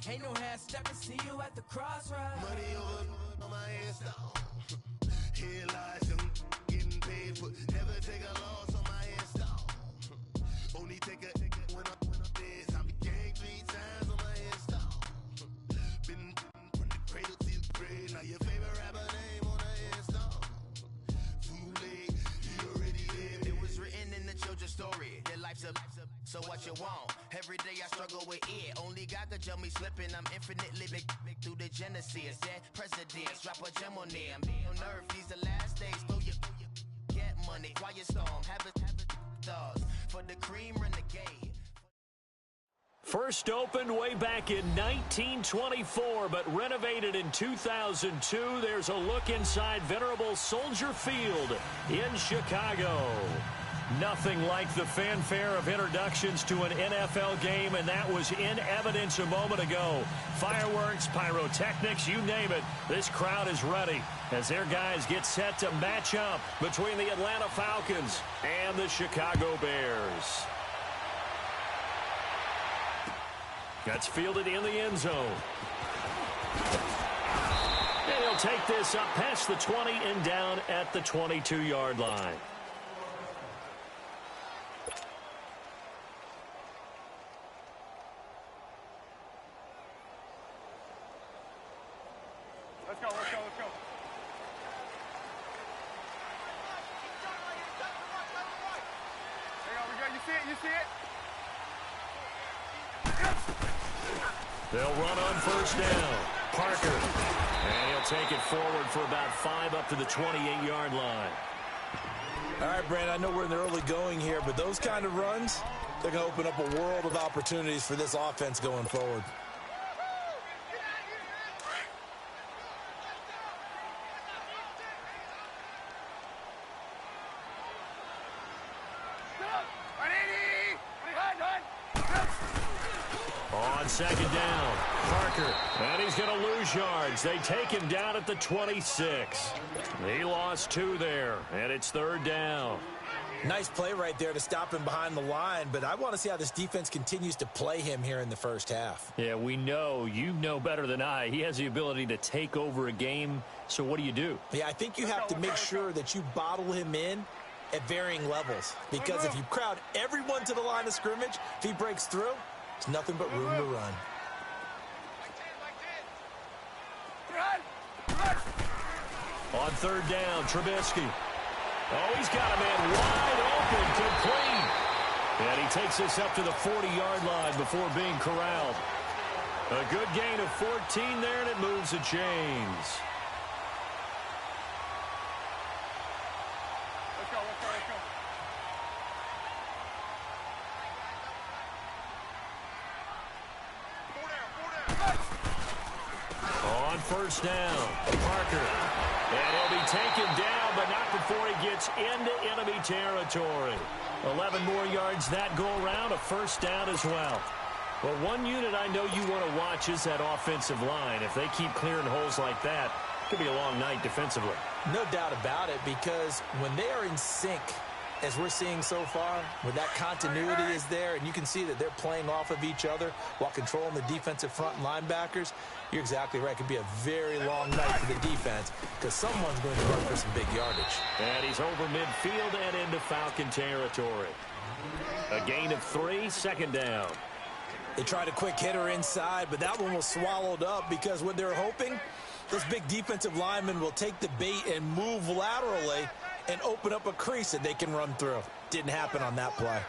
Ain't no half stepping, see you at the crossroads. Money over on my install. Here lies them getting paid for. Never take a loss on my install. Only take a when I'm dead. I be gang 3 times on my install. Been from the cradle to the grave. Now your favorite rapper name on the install. Too late, he already lived. It was written in the children's story. Their life's a so what you want. Every day I struggle with it. Only God could tell me slipping. I'm infinitely big through the genesis. Dead presidents, drop a gem on them. On earth, these the last days. Throw your get money, quiet storm. Have a dogs for the cream renegade. First opened way back in 1924, but renovated in 2002. There's a look inside venerable Soldier Field in Chicago. Nothing like the fanfare of introductions to an NFL game, and that was in evidence a moment ago. Fireworks, pyrotechnics, you name it. This crowd is ready as their guys get set to match up between the Atlanta Falcons and the Chicago Bears. That's fielded in the end zone. And he'll take this up past the 20 and down at the 22-yard line. Let's go, let's go, let's go. There we go, you see it, you see it? They'll run on first down. Parker. And he'll take it forward for about 5 up to the 28-yard line. All right, Brandon, I know we're in the early going here, but those kind of runs, they're going to open up a world of opportunities for this offense going forward. On second down, Parker, and he's going to lose yards. They take him down at the 26. He lost 2 there, and it's third down. Nice play right there to stop him behind the line, but I want to see how this defense continues to play him here in the first half. Yeah, we know. You know better than I. He has the ability to take over a game, so what do? Yeah, I think you have to make sure that you bottle him in at varying levels, because if you crowd everyone to the line of scrimmage, if he breaks through, it's nothing but room to run. On third down, Trubisky. Oh, he's got a man wide open, complete. And he takes this up to the 40-yard line before being corralled. A good gain of 14 there, and it moves the chains. Let's go, let's go, let's go. On first down, Parker. And he'll be taken down, but not before he gets into enemy territory. 11 more yards that go around, a first down as well. Well, one unit I know you want to watch is that offensive line. If they keep clearing holes like that, it could be a long night defensively. No doubt about it, because when they are in sync, as we're seeing so far, where that continuity is there, and you can see that they're playing off of each other while controlling the defensive front and linebackers, you're exactly right. It could be a very long night for the defense because someone's going to run for some big yardage. And he's over midfield and into Falcon territory. A gain of 3, second down. They tried a quick hitter inside, but that one was swallowed up because what they're hoping, this big defensive lineman will take the bait and move laterally and open up a crease that they can run through. Didn't happen on that play.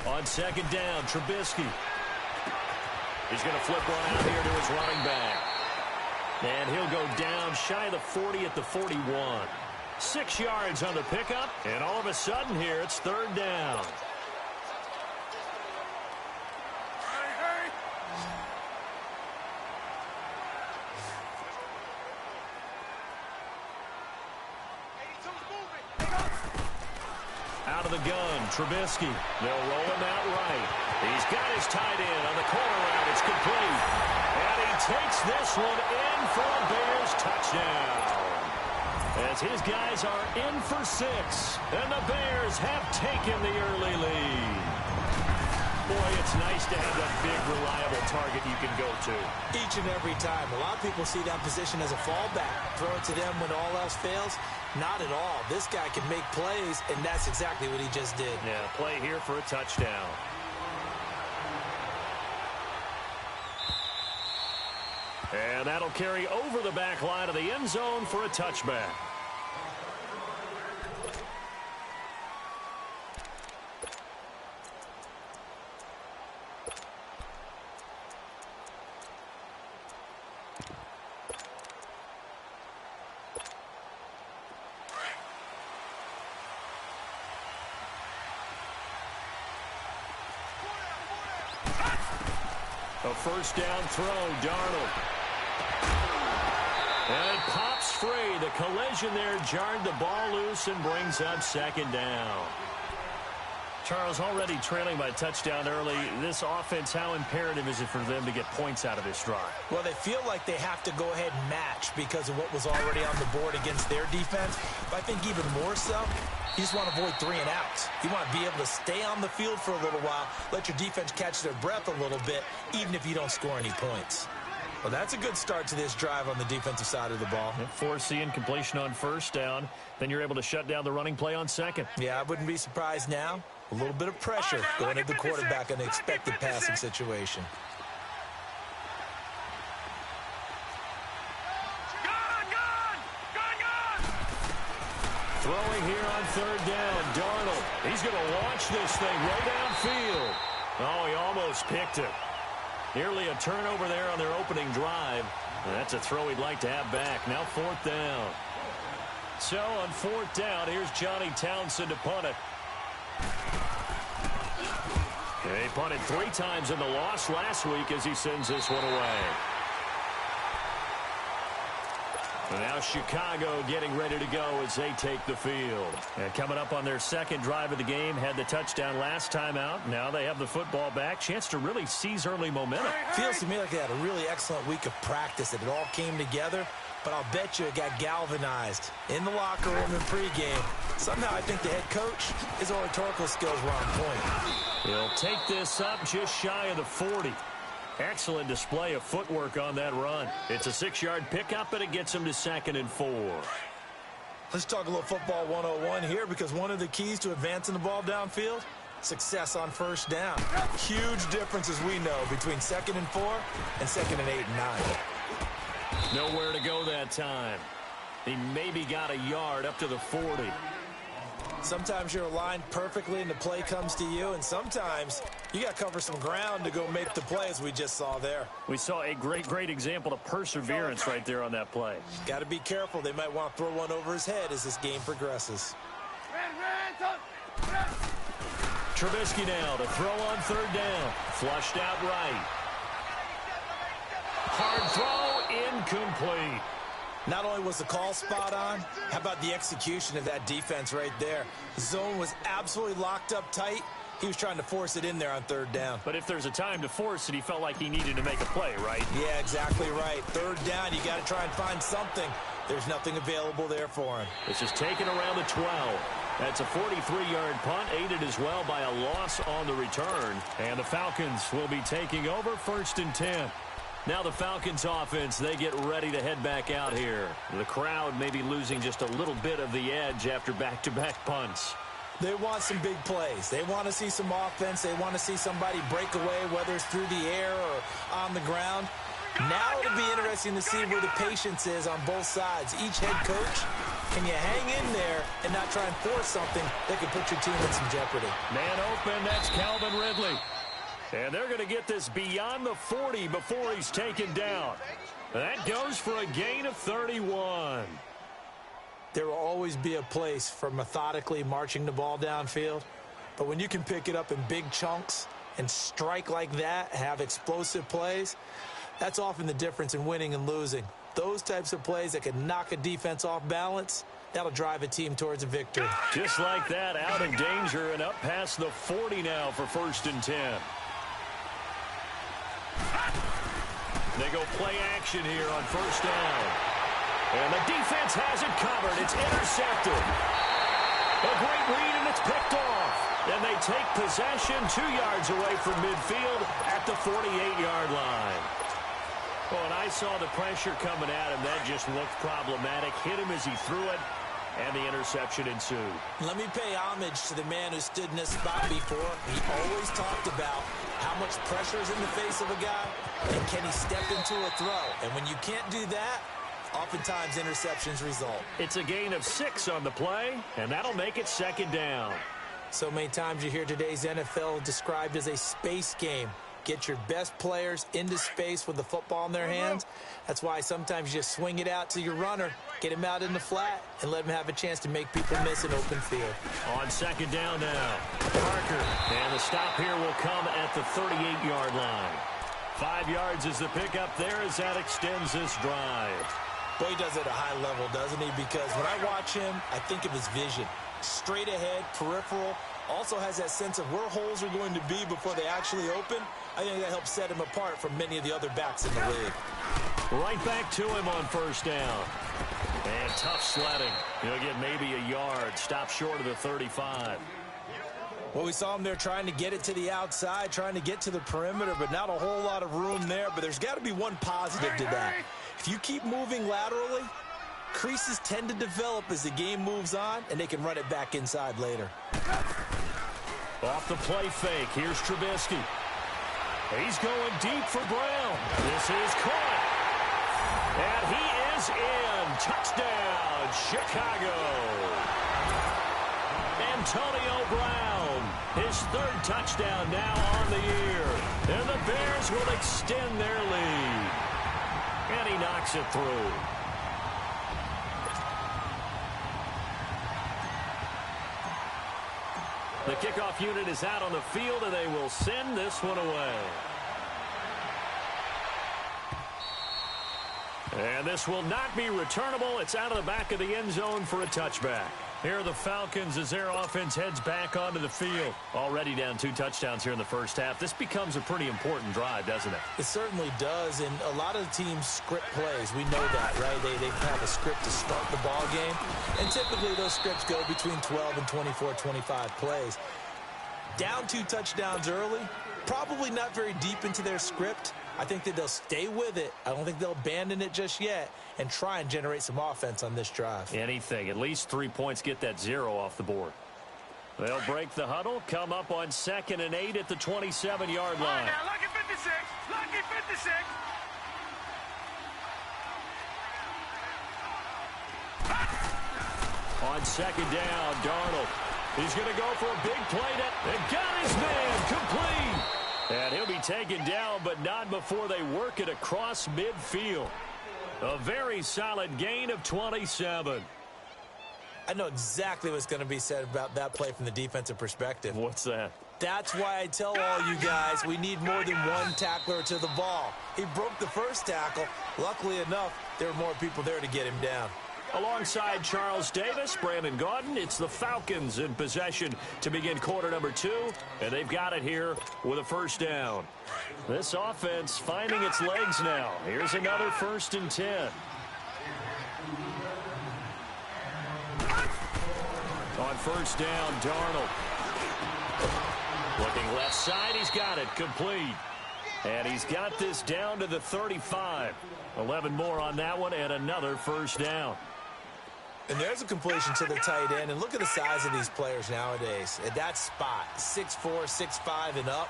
On second down, Trubisky. He's going to flip one out here to his running back. And he'll go down shy of the 40 at the 41. 6 yards on the pickup, and all of a sudden here it's third down. Out of the gun, Trubisky. They'll roll him out right. He's got his tight end on the corner route. It's complete. And he takes this one in for a Bears touchdown. as his guys are in for 6. And the Bears have taken the early lead. Boy, it's nice to have that big, reliable target you can go to. Each and every time. A lot of people see that position as a fallback. Throw it to them when all else fails. Not at all. This guy can make plays, and that's exactly what he just did. Yeah, play here for a touchdown. And that'll carry over the back line of the end zone for a touchback. A first down throw, Darnold. And it pops free. The collision there jarred the ball loose and brings up second down. Charles, already trailing by a touchdown early. This offense, how imperative is it for them to get points out of this drive? Well, they feel like they have to go ahead and match because of what was already on the board against their defense. But I think even more so, you just want to avoid 3 and outs. You want to be able to stay on the field for a little while, let your defense catch their breath a little bit, even if you don't score any points. Well, that's a good start to this drive on the defensive side of the ball. Force the incompletion on first down. Then you're able to shut down the running play on second. Yeah, I wouldn't be surprised now. A little bit of pressure going at the quarterback in an expected passing situation. Throwing here on third down, Darnold. He's going to launch this thing right downfield. Oh, he almost picked it. Nearly a turnover there on their opening drive. That's a throw he'd like to have back. Now 4th down. So on 4th down, here's Johnny Townsend to punt it. They punted 3 times in the loss last week as he sends this one away. And now Chicago getting ready to go as they take the field. And coming up on their second drive of the game, had the touchdown last time out. Now they have the football back. Chance to really seize early momentum. Feels to me like they had a really excellent week of practice. It all came together. But I'll bet you it got galvanized in the locker room in pregame. Somehow I think the head coach, his oratorical skills were on point. He'll take this up just shy of the 40. Excellent display of footwork on that run. It's a 6-yard pickup, and it gets him to 2nd and 4. Let's talk a little football 101 here, because one of the keys to advancing the ball downfield, success on first down. Huge difference, as we know, between 2nd and 4 and 2nd and 8 and 9. Nowhere to go that time. He maybe got a yard up to the 40. Sometimes you're aligned perfectly and the play comes to you, and sometimes you got to cover some ground to go make the play, as we just saw there. We saw a great example of perseverance right there on that play. Got to be careful. They might want to throw one over his head as this game progresses. Trubisky now to throw on 3rd down. Flushed out right. Hard throw, incomplete. Not only was the call spot on, how about the execution of that defense right there? The zone was absolutely locked up tight. He was trying to force it in there on 3rd down. But if there's a time to force it, he felt like he needed to make a play, right? Yeah, exactly right. 3rd down, you got to try and find something. There's nothing available there for him. This is taken around the 12. That's a 43-yard punt, aided as well by a loss on the return. And the Falcons will be taking over 1st and 10. Now the Falcons offense, they get ready to head back out here. The crowd may be losing just a little bit of the edge after back-to-back punts. They want some big plays. They want to see some offense. They want to see somebody break away, whether it's through the air or on the ground. Now it'll be interesting to see where the patience is on both sides. Each head coach, can you hang in there and not try and force something that could put your team in some jeopardy? Man open, that's Calvin Ridley. And they're going to get this beyond the 40 before he's taken down. That goes for a gain of 31. There will always be a place for methodically marching the ball downfield. But when you can pick it up in big chunks and strike like that, have explosive plays, that's often the difference in winning and losing. Those types of plays that can knock a defense off balance, that'll drive a team towards a victory. Just like that, out of danger and up past the 40 now for 1st and 10. They go play action here on 1st down. And the defense has it covered. It's intercepted. A great read, and it's picked off. And they take possession 2 yards away from midfield at the 48-yard line. Oh, and I saw the pressure coming at him. That just looked problematic. Hit him as he threw it, and the interception ensued. Let me pay homage to the man who stood in this spot before. He always talked about how much pressure is in the face of a guy, and can he step into a throw. And when you can't do that, oftentimes interceptions result. It's a gain of 6 on the play, and that'll make it 2nd down. So many times you hear today's NFL described as a space game. Get your best players into space with the football in their hands. That's why sometimes you just swing it out to your runner, get him out in the flat, and let him have a chance to make people miss an open field. On 2nd down now, Parker. And the stop here will come at the 38-yard line. 5 yards is the pickup there as that extends this drive. Boy, he does it at a high level, doesn't he? Because when I watch him, I think of his vision. Straight ahead, peripheral, also has that sense of where holes are going to be before they actually open. I think that helps set him apart from many of the other backs in the league. Right back to him on 1st down. And tough sledding. He'll get maybe a yard. Stop short of the 35. Well, we saw him there trying to get it to the outside, trying to get to the perimeter, but not a whole lot of room there. But there's got to be one positive to that. If you keep moving laterally, creases tend to develop as the game moves on, and they can run it back inside later. Off the play fake, here's Trubisky. He's going deep for Brown. This is caught. And he is in. Touchdown, Chicago. Antonio Brown, his 3rd touchdown now on the year. And the Bears will extend their lead. And he knocks it through. The kickoff unit is out on the field, and they will send this one away. And this will not be returnable. It's out of the back of the end zone for a touchback. Here are the Falcons as their offense heads back onto the field. Already down 2 touchdowns here in the first half. This becomes a pretty important drive, doesn't it? It certainly does, and a lot of the teams script plays. We know that, right? They have a script to start the ball game, and typically those scripts go between 12 and 24, 25 plays. Down 2 touchdowns early, probably not very deep into their script. I think that they'll stay with it. I don't think they'll abandon it just yet and try and generate some offense on this drive. Anything. At least 3 points, get that 0 off the board. They'll break the huddle, come up on 2nd and 8 at the 27-yard line. Now, lucky 56. Lucky 56. On 2nd down, Darnold. He's going to go for a big play. And got his man complete. And he'll be taken down, but not before they work it across midfield. A very solid gain of 27. I know exactly what's going to be said about that play from the defensive perspective. What's that? That's why I tell all you guys we need more than one tackler to the ball. He broke the first tackle. Luckily enough, there were more people there to get him down. Alongside Charles Davis, Brandon Gaudin, it's the Falcons in possession to begin quarter number 2, and they've got it here with a 1st down. This offense finding its legs now. Here's another 1st and 10. On 1st down, Darnold. Looking left side, he's got it complete. And he's got this down to the 35. 11 more on that one, and another 1st down. And there's a completion to the tight end. And look at the size of these players nowadays. At that spot, 6'4", 6'5", and up.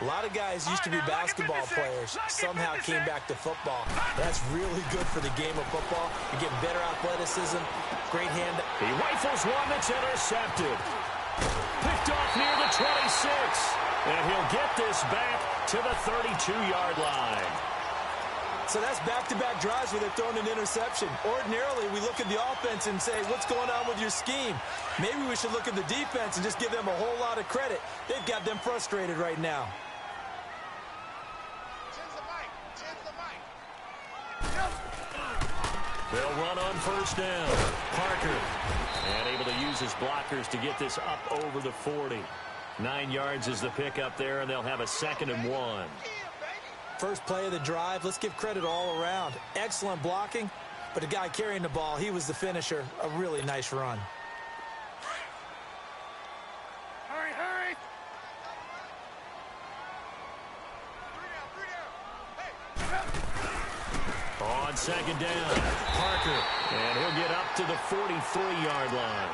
A lot of guys used to be basketball players. Somehow came back to football. That's really good for the game of football. You're getting better athleticism, great hand. He rifles one that's intercepted. Picked off near the 26. And he'll get this back to the 32-yard line. So that's back-to-back drives where they're throwing an interception. Ordinarily, we look at the offense and say, what's going on with your scheme? Maybe we should look at the defense and just give them a whole lot of credit. They've got them frustrated right now. They'll run on 1st down. Parker. And able to use his blockers to get this up over the 40. 9 yards is the pickup there, and they'll have a 2nd and 1. First play of the drive, let's give credit all around. Excellent blocking, But the guy carrying the ball, he was the finisher. A really nice run. Hurry, hurry. On second down, Parker, and he'll get up to the 43-yard line.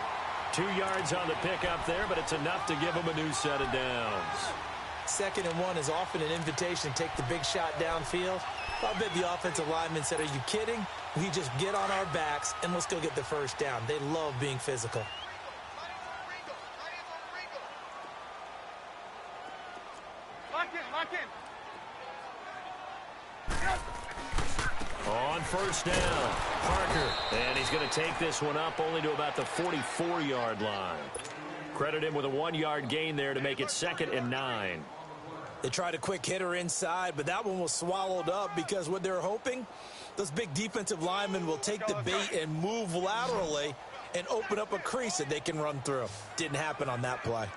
2 yards on the pickup there, but it's enough to give him a new set of downs. 2nd and 1 is often an invitation to take the big shot downfield. I bet the offensive lineman said, are you kidding? We just get on our backs and let's go get the first down. They love being physical. Lock in, lock in. On first down, Parker, and he's going to take this one up only to about the 44-yard line. Credit him with a 1-yard gain there to make it 2nd and 9. They tried a quick hitter inside, but that one was swallowed up because what they're hoping, those big defensive linemen will take the bait and move laterally and open up a crease that they can run through. Didn't happen on that play.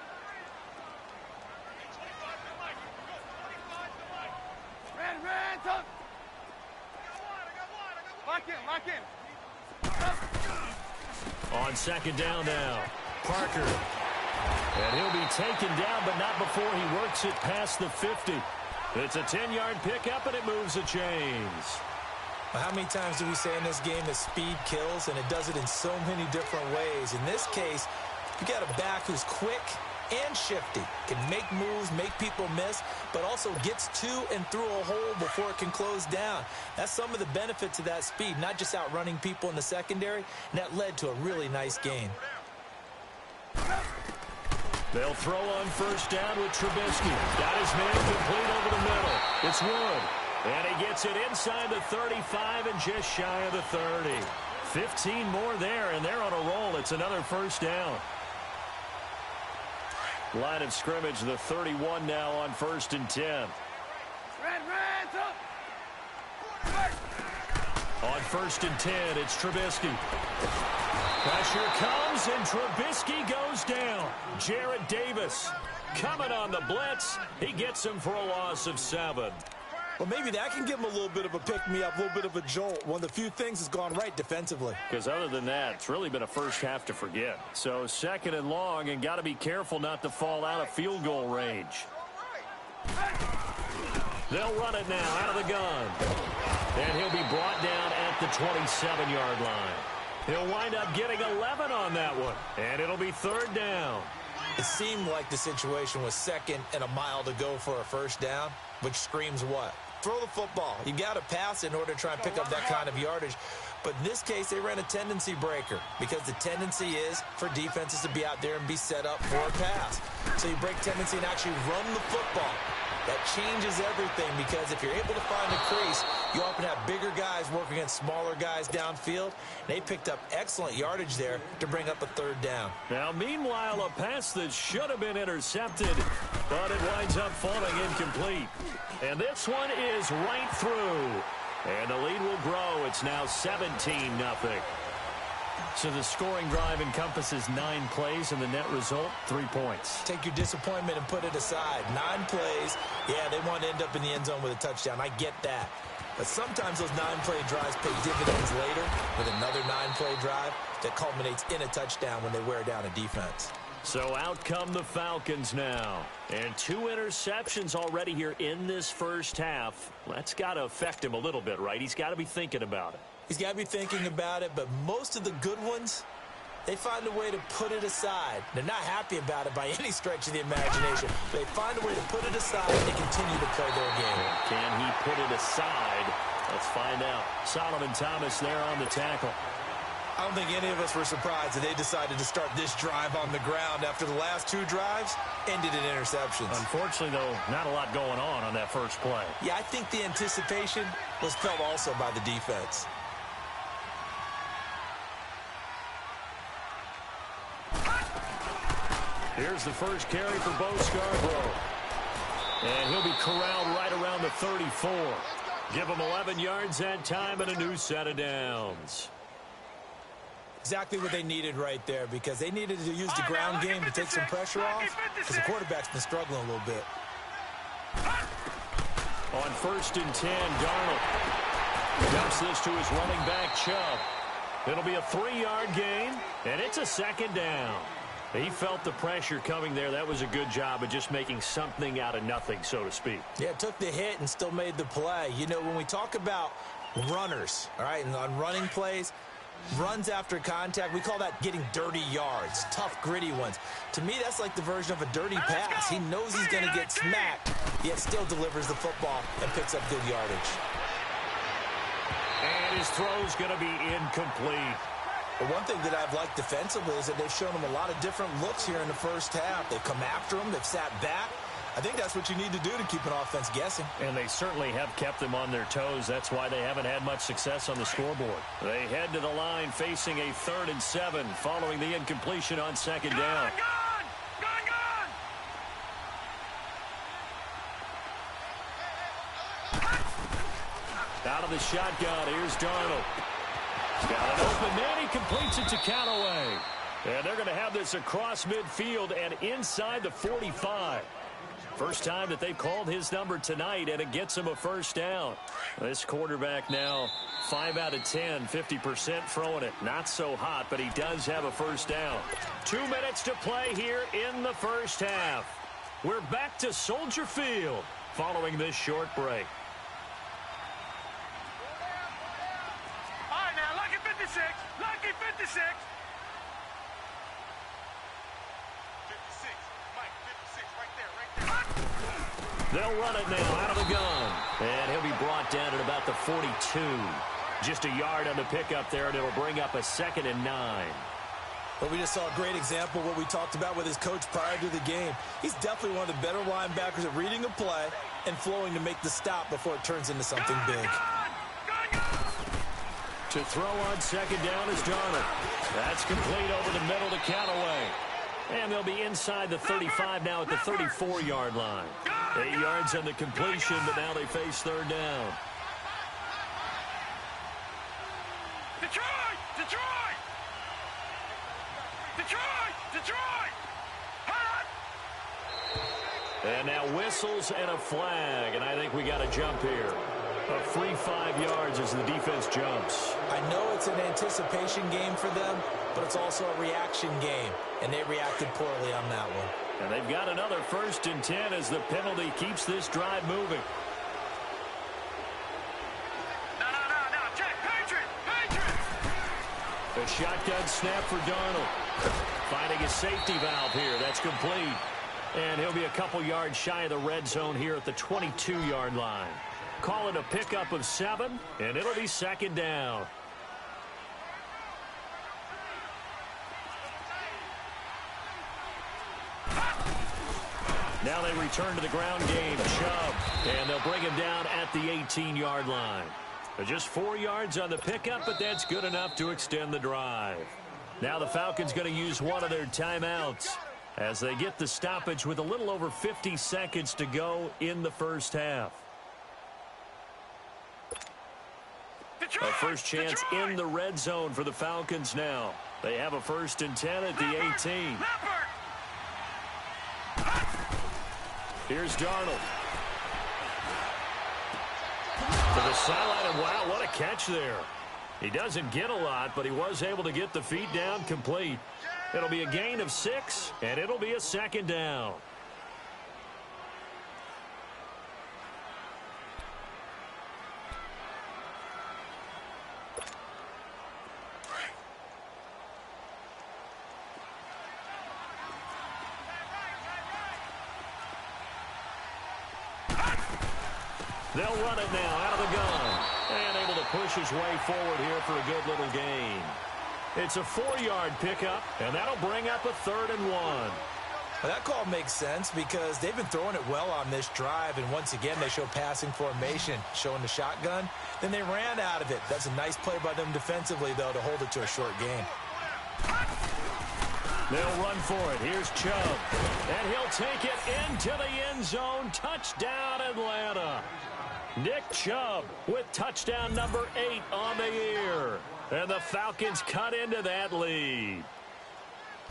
Ran, tough. Lock in, lock in. On second down now, Parker. And he'll be taken down, but not before he works it past the 50. It's a 10-yard pickup, and it moves the chains. Well, how many times do we say in this game that speed kills, and it does it in so many different ways? In this case, you got a back who's quick and shifty, can make moves, make people miss, but also gets to and through a hole before it can close down. That's some of the benefits of that speed, not just outrunning people in the secondary, and that led to a really nice gain. They'll throw on first down with Trubisky. Got his man complete over the middle. It's Wood. And he gets it inside the 35 and just shy of the 30. 15 more there, and they're on a roll. It's another first down. Line of scrimmage, the 31 now on 1st and 10. Ran, tough. On 1st and 10, it's Trubisky. Pressure comes, and Trubisky goes down. Jarrett Davis coming on the blitz. He gets him for a loss of 7. Well, maybe that can give him a little bit of a pick-me-up, a little bit of a jolt. One of the few things has gone right defensively. Because other than that, it's really been a first half to forget. So 2nd and long, and got to be careful not to fall out of field goal range. They'll run it now out of the gun. And he'll be brought down at the 27-yard line. He'll wind up getting 11 on that one. And it'll be 3rd down. It seemed like the situation was 2nd and a mile to go for a first down, which screams what? Throw the football. You got to pass in order to try and pick up that kind of yardage. But in this case, they ran a tendency breaker because the tendency is for defenses to be out there and be set up for a pass. So you break tendency and actually run the football. That changes everything because if you're able to find a crease, you often have bigger guys working against smaller guys downfield. They picked up excellent yardage there to bring up a 3rd down. Now, meanwhile, a pass that should have been intercepted, but it winds up falling incomplete. And this one is right through. And the lead will grow. It's now 17-0. So the scoring drive encompasses 9 plays, and the net result, 3 points. Take your disappointment and put it aside. 9 plays. Yeah, they want to end up in the end zone with a touchdown. I get that. But sometimes those 9-play drives pay dividends later with another 9-play drive that culminates in a touchdown when they wear down a defense. So out come the Falcons now. And 2 interceptions already here in this first half. That's got to affect him a little bit, right? He's got to be thinking about it. He's got to be thinking about it, but most of the good ones, they find a way to put it aside. They're not happy about it by any stretch of the imagination. They find a way to put it aside and they continue to play their game. Can he put it aside? Let's find out. Solomon Thomas there on the tackle. I don't think any of us were surprised that they decided to start this drive on the ground after the last 2 drives ended in interceptions. Unfortunately, though, not a lot going on that first play. Yeah, I think the anticipation was felt also by the defense. Here's the first carry for Bo Scarborough. And he'll be corralled right around the 34. Give him 11 yards that time and a new set of downs. Exactly what they needed right there because they needed to use the ground game to take some pressure off because the quarterback's been struggling a little bit. On 1st and 10, Darnold. Dumps this to his running back, Chubb. It'll be a 3-yard gain, and it's a second down. He felt the pressure coming there. That was a good job of just making something out of nothing, so to speak. Yeah, took the hit and still made the play. You know, when we talk about runners, all right, and on running plays, runs after contact, we call that getting dirty yards, tough, gritty ones. To me, that's like the version of a dirty pass. He knows he's going to get smacked, yet still delivers the football and picks up good yardage. And his throw's going to be incomplete. But one thing that I've liked defensively is that they've shown him a lot of different looks here in the first half. They've come after him. They've sat back. I think that's what you need to do to keep an offense guessing. And they certainly have kept them on their toes. That's why they haven't had much success on the scoreboard. They head to the line facing a 3rd and 7 following the incompletion on second down. Out of the shotgun, here's Darnold. Got it open man, he completes it to Callaway. And they're going to have this across midfield and inside the 45. First time that they've called his number tonight, and it gets him a first down. This quarterback now 5 out of 10, 50% throwing it. Not so hot, but he does have a first down. 2 minutes to play here in the first half. We're back to Soldier Field following this short break. All right, now, lucky 56. Lucky 56. 56, Mike, 56, right there. They'll run it now out of the gun. And he'll be brought down at about the 42. Just a yard on the pickup there, and it'll bring up a 2nd and 9. But we just saw a great example of what we talked about with his coach prior to the game. He's definitely one of the better linebackers at reading a play and flowing to make the stop before it turns into something big. To throw on second down is Darnold. That's complete over the middle to Callaway. And they'll be inside the 35 now at the 34-yard line. 8 yards on the completion, but now they face 3rd down. Detroit! Detroit! Detroit! Detroit! Hot! And now whistles and a flag, and I think we got a jump here. A free 5 yards as the defense jumps. I know it's an anticipation game for them, but it's also a reaction game, and they reacted poorly on that one. And they've got another 1st and 10 as the penalty keeps this drive moving. No, check, Patriot! A shotgun snap for Darnold. Finding a safety valve here. That's complete. And he'll be a couple yards shy of the red zone here at the 22-yard line. Call it a pickup of 7, and it'll be 2nd down. Now they return to the ground game. Chubb, and they'll bring him down at the 18-yard line. Just 4 yards on the pickup, but that's good enough to extend the drive. Now the Falcons going to use one of their timeouts as they get the stoppage with a little over 50 seconds to go in the first half. A first chance in the red zone for the Falcons now. They have a 1st and 10 at the 18. Here's Darnold. To the sideline, and wow, what a catch there. He doesn't get a lot, but he was able to get the feet down complete. It'll be a gain of 6, and it'll be a 2nd down. They'll run it now out of the gun. And able to push his way forward here for a good little gain. It's a 4-yard pickup, and that'll bring up a 3rd and 1. Well, that call makes sense because they've been throwing it well on this drive, and once again they show passing formation, showing the shotgun. Then they ran out of it. That's a nice play by them defensively, though, to hold it to a short gain. They'll run for it. Here's Chubb, and he'll take it into the end zone. Touchdown, Atlanta. Nick Chubb with touchdown number 8 on the year. And the Falcons cut into that lead.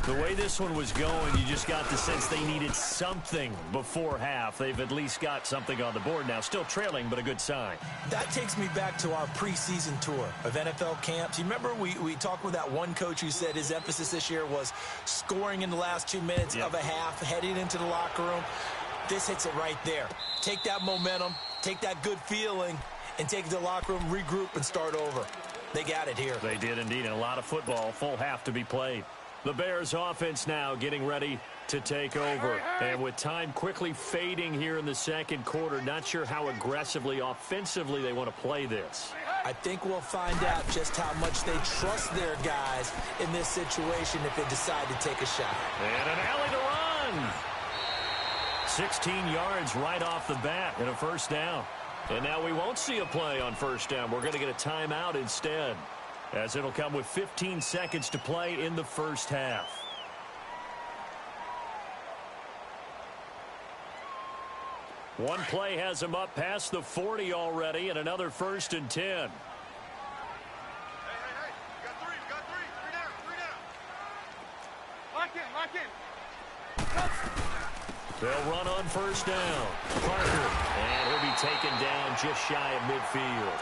The way this one was going, you just got the sense they needed something before half. They've at least got something on the board now. Still trailing, but a good sign. That takes me back to our preseason tour of NFL camps. You remember we talked with that one coach who said his emphasis this year was scoring in the last 2 minutes of a half, heading into the locker room. This hits it right there. Take that momentum, take that good feeling, and take it to the locker room, regroup, and start over. They got it here. They did indeed, and a lot of football, full half to be played. The Bears offense now getting ready to take over. And with time quickly fading here in the second quarter, not sure how aggressively, offensively they want to play this. I think we'll find out just how much they trust their guys in this situation if they decide to take a shot. And an alley to run. 16 yards right off the bat and a first down. And now we won't see a play on first down. We're going to get a timeout instead, as it'll come with 15 seconds to play in the first half. One play has him up past the 40 already, and another 1st and 10. Hey, you got three. Three down. Lock in. They'll run on first down. Parker, and he'll be taken down just shy of midfield.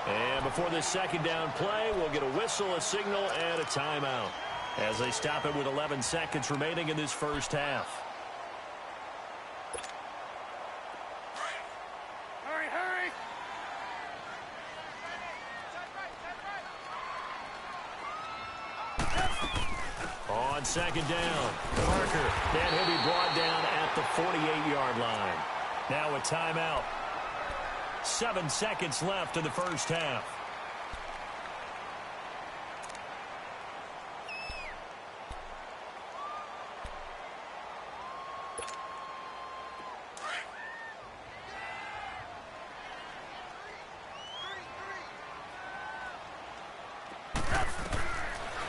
And before this second down play, we'll get a whistle, a signal, and a timeout as they stop it with 11 seconds remaining in this first half. Hurry. On second down, Parker, and he'll be brought down at the 48-yard line. Now a timeout. 7 seconds left in the first half.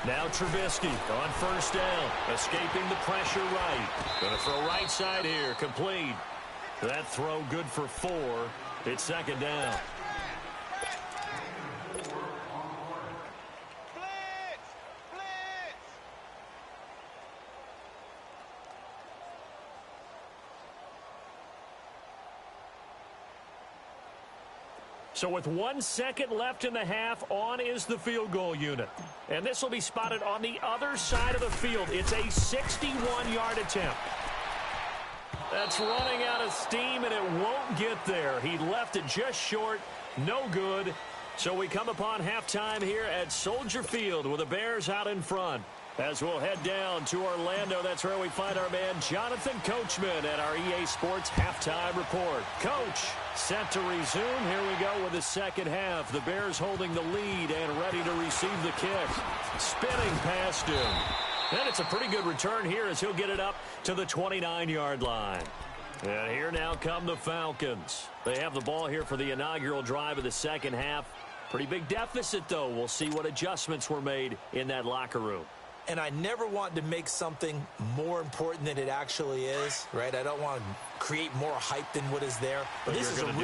Now Trubisky on first down, escaping the pressure right. Going to throw right side here, complete. That throw good for 4. It's second down. So with 1 second left in the half, on is the field goal unit. And this will be spotted on the other side of the field. It's a 61-yard attempt. That's running out of steam, and it won't get there. He left it just short. No good. So we come upon halftime here at Soldier Field with the Bears out in front. As we'll head down to Orlando, that's where we find our man Jonathan Coachman at our EA Sports Halftime Report. Coach, set to resume. Here we go with the second half. The Bears holding the lead and ready to receive the kick. Spinning past him. And it's a pretty good return here as he'll get it up to the 29-yard line. And here now come the Falcons. They have the ball here for the inaugural drive of the second half. Pretty big deficit, though. We'll see what adjustments were made in that locker room. And I never want to make something more important than it actually is, right? I don't want to create more hype than what is there. But this is I'm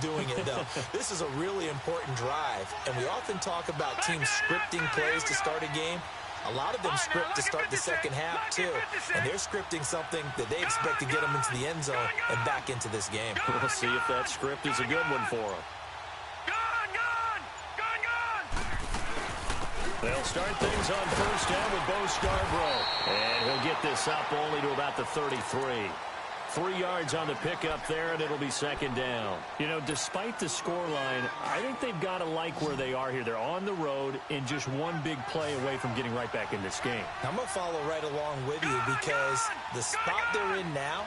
doing it, though. This is a really important drive. And we often talk about teams scripting plays to start a game. A lot of them script to start the second half, too. And they're scripting something that they expect to get them into the end zone and back into this game. We'll see if that script is a good one for them. They'll start things on first down with Bo Scarborough. And he'll get this up only to about the 33. 3 yards on the pickup there, and it'll be second down. You know, despite the scoreline, I think they've got to like where they are here. They're on the road and just one big play away from getting right back in this game. I'm going to follow right along with you because the spot they're in now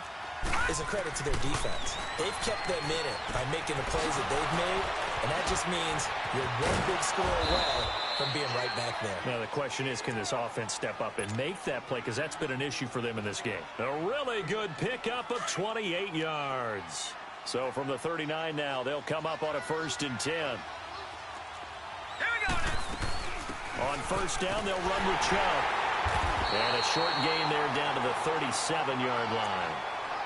is a credit to their defense. They've kept them in it by making the plays that they've made, and that just means you're one big score away from being right back there. Now the question is, can this offense step up and make that play? Because that's been an issue for them in this game. A really good pickup of 28 yards. So from the 39 now, they'll come up on a 1st and 10. Here we go. On first down, they'll run with Chubb. And a short gain there down to the 37-yard line.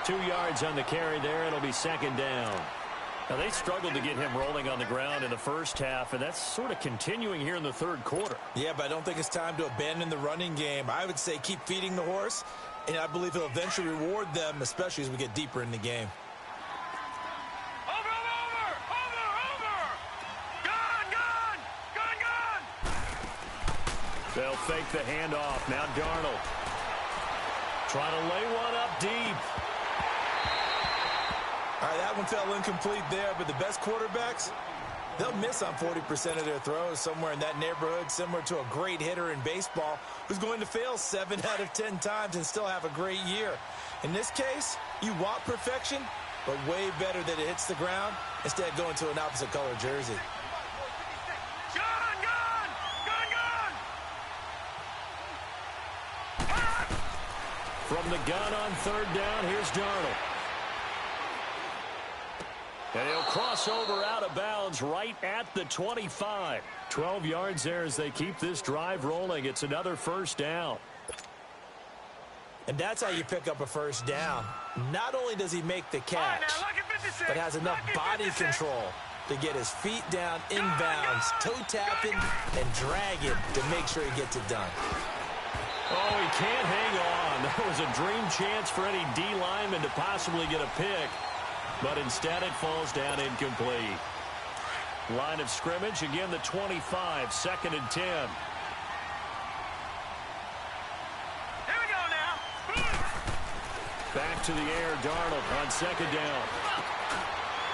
2 yards on the carry there. It'll be second down. Now, they struggled to get him rolling on the ground in the first half, and that's sort of continuing here in the third quarter. Yeah, but I don't think it's time to abandon the running game. I would say keep feeding the horse, and I believe he'll eventually reward them, especially as we get deeper in the game. They'll fake the handoff. Now Darnold trying to lay one up deep. All right, that one fell incomplete there, but the best quarterbacks, they'll miss on 40% of their throws, somewhere in that neighborhood, similar to a great hitter in baseball who's going to fail 7 out of 10 times and still have a great year. In this case, you want perfection, but way better that it hits the ground instead of going to an opposite color jersey. From the gun on third down, here's Darnold. And he'll cross over out of bounds right at the 25. 12 yards there as they keep this drive rolling. It's another first down. And that's how you pick up a first down. Not only does he make the catch, but has enough body control to get his feet down inbounds, toe tapping, and dragging to make sure he gets it done. Oh, he can't hang on. That was a dream chance for any D lineman to possibly get a pick. But instead it falls down incomplete. Line of scrimmage, again the 25, 2nd and 10. Here we go now. Back to the air, Darnold on 2nd down.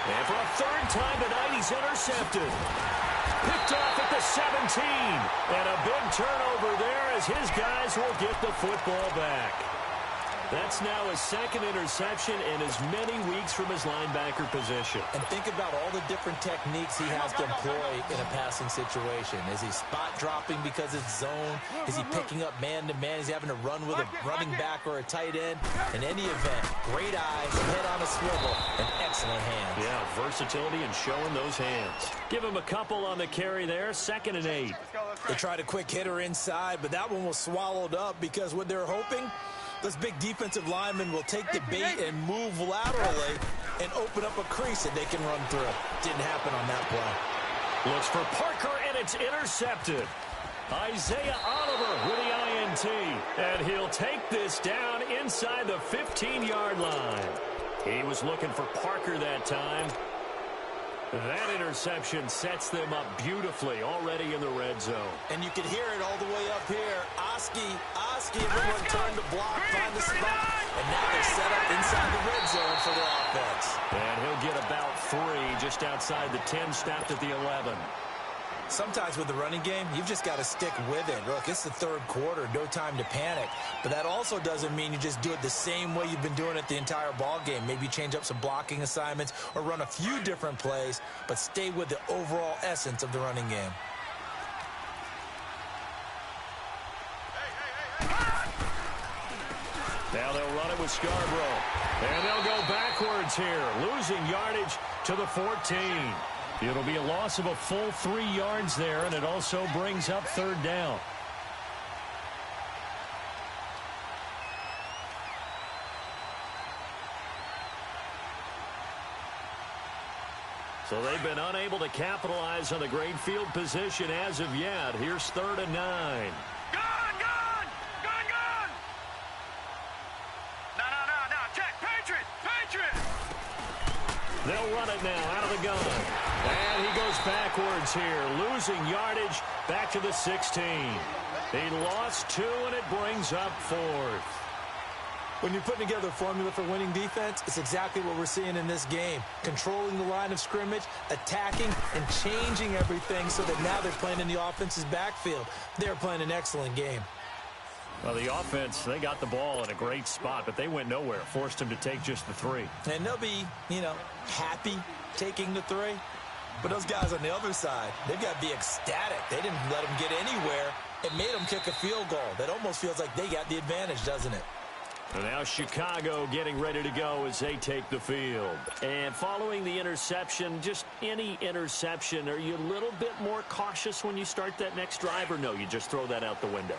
And for a 3rd time tonight, he's intercepted. Picked off at the 17. And a big turnover there as his guys will get the football back. That's now his 2nd interception in as many weeks from his linebacker position. And think about all the different techniques he has to employ in a passing situation. Is he spot dropping because it's zone? Is he picking up man-to-man? Is he having to run with a running back or a tight end? In any event, great eyes, head on a swivel, and excellent hands. Yeah, versatility and showing those hands. Give him a couple on the carry there, 2nd and 8. They tried a quick hitter inside, but that one was swallowed up because what they're hoping, this big defensive lineman will take the bait and move laterally and open up a crease that they can run through. Didn't happen on that play. Looks for Parker, and it's intercepted. Isaiah Oliver with the INT. And he'll take this down inside the 15-yard line. He was looking for Parker that time. That interception sets them up beautifully already in the red zone. And you can hear it all the way up here. Oski, everyone turned to block, find the spot, and now they're set up inside the red zone for their offense. And he'll get about 3 just outside the 10, stopped at the 11. Sometimes with the running game, you've just got to stick with it. Look, it's the 3rd quarter, no time to panic. But that also doesn't mean you just do it the same way you've been doing it the entire ball game. Maybe change up some blocking assignments or run a few different plays, but stay with the overall essence of the running game. Now they'll run it with Scarborough. And they'll go backwards here, losing yardage to the 14. It'll be a loss of a full 3 yards there, and it also brings up 3rd down. So they've been unable to capitalize on the great field position as of yet. Here's 3rd and 9. They'll run it now out of the gun. And he goes backwards here, losing yardage back to the 16. He lost 2, and it brings up 4th. When you're putting together a formula for winning defense, it's exactly what we're seeing in this game. Controlling the line of scrimmage, attacking, and changing everything so that now they're playing in the offense's backfield. They're playing an excellent game. Well, the offense, they got the ball in a great spot, but they went nowhere. Forced him to take just the 3. And they'll be, happy taking the 3. But those guys on the other side, they've got to be ecstatic. They didn't let them get anywhere. It made them kick a field goal. That almost feels like they got the advantage, doesn't it? And now Chicago getting ready to go as they take the field. And following the interception, just any interception, are you a little bit more cautious when you start that next drive, or no, you just throw that out the window?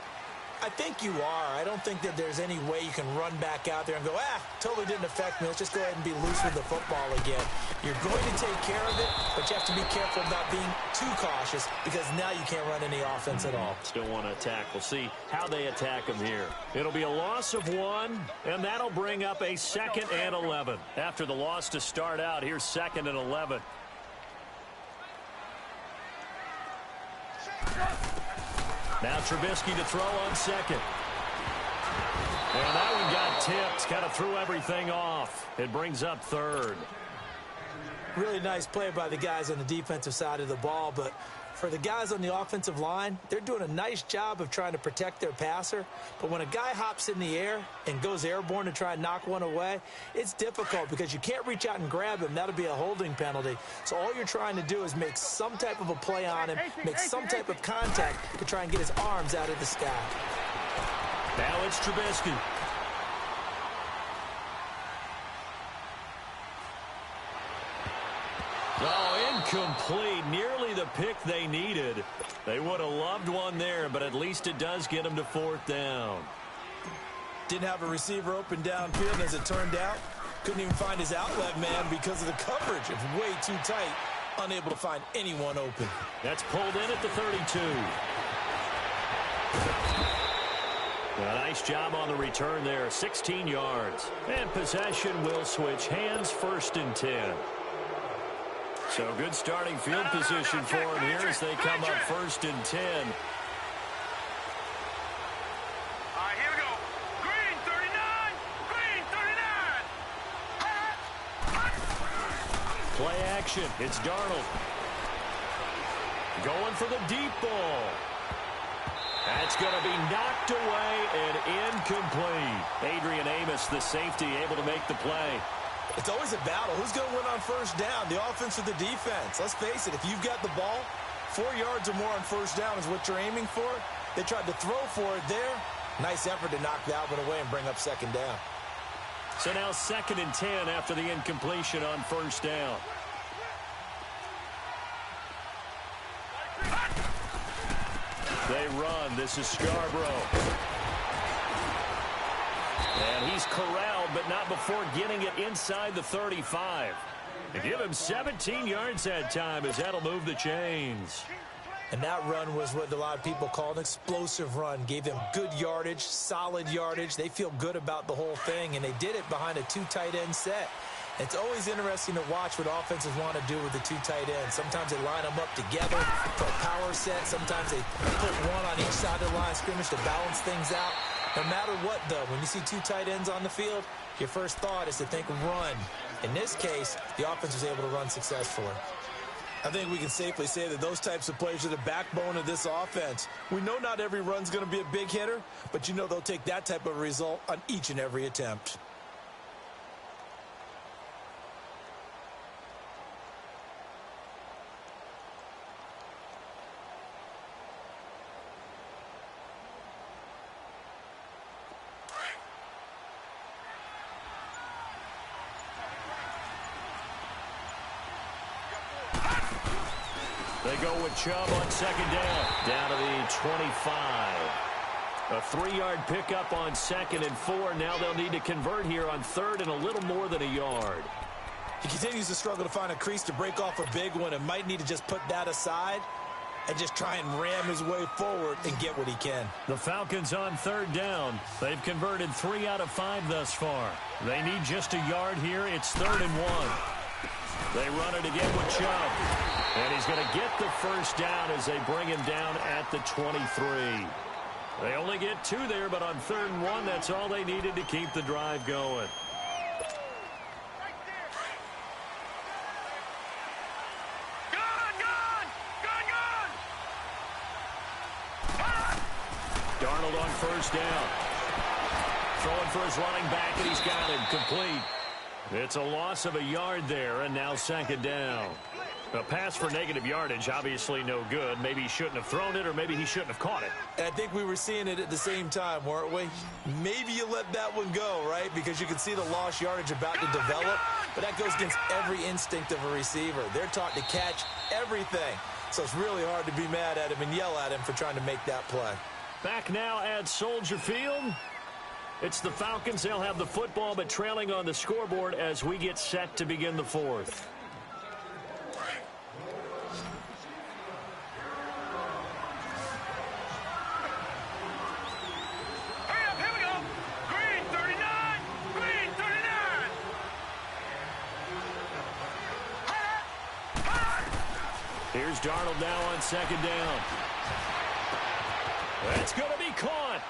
I think you are. I don't think that there's any way you can run back out there and go, totally didn't affect me. Let's just go ahead and be loose with the football again. You're going to take care of it, but you have to be careful about being too cautious because now you can't run any offense at all. Still want to attack. We'll see how they attack him here. It'll be a loss of 1, and that'll bring up a 2nd and 11. After the loss to start out, here's 2nd and 11. Now Trubisky to throw on 2nd. And that one got tipped. Kind of threw everything off. It brings up 3rd. Really nice play by the guys on the defensive side of the ball, but for the guys on the offensive line, they're doing a nice job of trying to protect their passer. But when a guy hops in the air and goes airborne to try and knock one away, it's difficult because you can't reach out and grab him. That'll be a holding penalty. So all you're trying to do is make some type of a play on him, make some type of contact to try and get his arms out of the sky. Now it's Trubisky. Oh, incomplete. Nearly the pick they needed. They would have loved one there, but at least it does get them to 4th down. Didn't have a receiver open downfield, and as it turned out, couldn't even find his outlet man because of the coverage. It's way too tight, unable to find anyone open. That's pulled in at the 32. A nice job on the return there, 16 yards. And possession will switch hands, 1st and 10. So good starting field position for them here as they come up 1st and 10. All right, here we go. Green 39. Green 39. Play action. It's Darnold. Going for the deep ball. That's going to be knocked away and incomplete. Adrian Amos, the safety, able to make the play. It's always a battle. Who's going to win on 1st down, the offense or the defense? Let's face it, if you've got the ball, 4 yards or more on 1st down is what you're aiming for. They tried to throw for it there. Nice effort to knock that one away and bring up 2nd down. So now 2nd and 10 after the incompletion on 1st down. They run. This is Scarborough. And he's corralled, but not before getting it inside the 35. They give him 17 yards that time as that'll move the chains. And that run was what a lot of people call an explosive run. Gave them good yardage, solid yardage. They feel good about the whole thing, and they did it behind a 2 tight end set. It's always interesting to watch what offenses want to do with the 2 tight ends. Sometimes they line them up together for a power set. Sometimes they put one on each side of the line of scrimmage to balance things out. No matter what, though, when you see 2 tight ends on the field, your first thought is to think run. In this case, the offense was able to run successfully. I think we can safely say that those types of plays are the backbone of this offense. We know not every run's going to be a big hitter, but you know they'll take that type of result on each and every attempt. They go with Chubb on 2nd down. Down to the 25. A 3-yard pickup on 2nd and 4. Now they'll need to convert here on 3rd and a little more than a yard. He continues to struggle to find a crease to break off a big one and might need to just put that aside and just try and ram his way forward and get what he can. The Falcons on 3rd down. They've converted 3 out of 5 thus far. They need just a yard here. It's 3rd and 1. They run it again with Chubb. And he's going to get the 1st down as they bring him down at the 23. They only get 2 there, but on 3rd and 1, that's all they needed to keep the drive going. Darnold on 1st down. Throwing for his running back, and he's got him complete. It's a loss of a yard there, and now 2nd down. A pass for negative yardage, obviously no good. Maybe he shouldn't have thrown it, or maybe he shouldn't have caught it. And I think we were seeing it at the same time, weren't we? Maybe you let that one go, right? Because you can see the lost yardage about to develop, but that goes against every instinct of a receiver. They're taught to catch everything. So it's really hard to be mad at him and yell at him for trying to make that play. Back now at Soldier Field. It's the Falcons. They'll have the football, but trailing on the scoreboard as we get set to begin the fourth. Hurry up, here we go. Green 39. Green 39. Here's Darnold now on second down. That's going to be caught.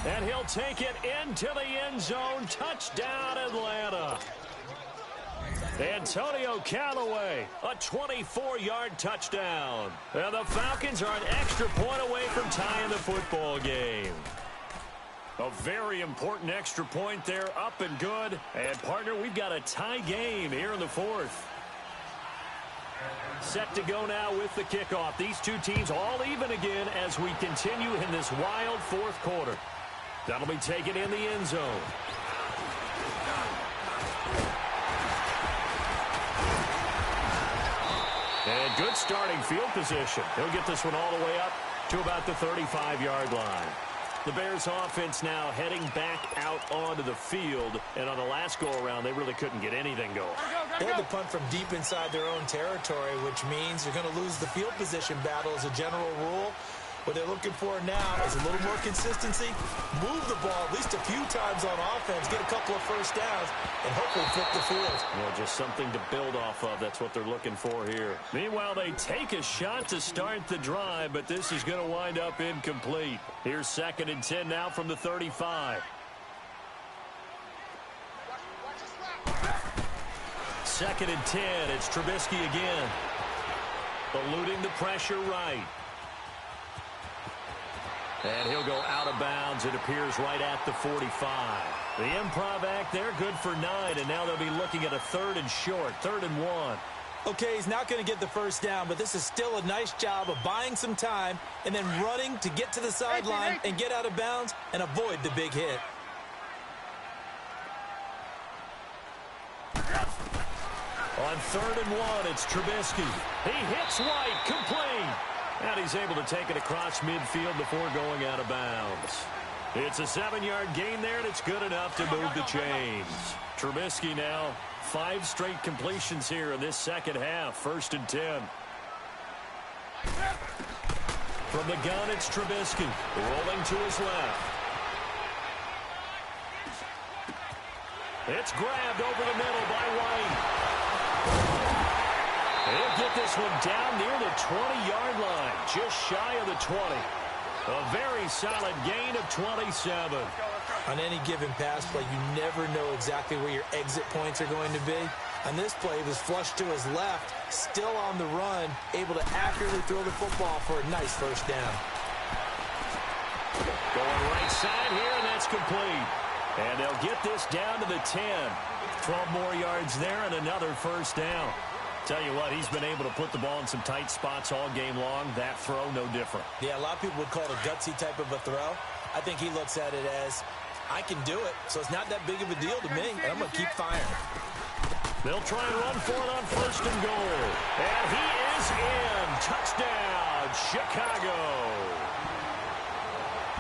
And he'll take it into the end zone. Touchdown, Atlanta. Antonio Callaway, a 24-yard touchdown. And the Falcons are an extra point away from tying the football game. A very important extra point there, up and good. And, partner, we've got a tie game here in the fourth. Set to go now with the kickoff. These two teams all even again as we continue in this wild fourth quarter. That'll be taken in the end zone. And good starting field position. He'll get this one all the way up to about the 35-yard line. The Bears offense now heading back out onto the field. And on the last go-around, they really couldn't get anything going. They had to punt from deep inside their own territory, which means you're going to lose the field position battle as a general rule. What they're looking for now is a little more consistency, move the ball at least a few times on offense, get a couple of first downs, and hopefully flip the field. Yeah, just something to build off of. That's what they're looking for here. Meanwhile, they take a shot to start the drive, but this is going to wind up incomplete. Here's 2nd and 10 now from the 35. 2nd and 10. It's Trubisky again. Eluding the pressure right. And he'll go out of bounds. It appears right at the 45. The improv act there, good for 9. And now they'll be looking at a 3rd and short, 3rd and 1. Okay, he's not going to get the first down, but this is still a nice job of buying some time and then running to get to the sideline and get out of bounds and avoid the big hit. On 3rd and 1, it's Trubisky. He hits White, complete. And he's able to take it across midfield before going out of bounds. It's a 7-yard gain there, and it's good enough to move the chains. Trubisky now, 5 straight completions here in this second half. 1st and 10. From the gun, it's Trubisky. Rolling to his left. It's grabbed over the middle by White. He'll get this one down near the 20-yard line, just shy of the 20. A very solid gain of 27. On any given pass play, you never know exactly where your exit points are going to be. On this play, he was flushed to his left, still on the run, able to accurately throw the football for a nice first down. Going right side here, and that's complete. And they'll get this down to the 10. 12 more yards there and another first down. Tell you what, he's been able to put the ball in some tight spots all game long. That throw, no different. Yeah, a lot of people would call it a gutsy type of a throw. I think he looks at it as, I can do it, so it's not that big of a deal to me, and I'm going to keep firing. They'll try and run for it on 1st and goal. And he is in. Touchdown, Chicago.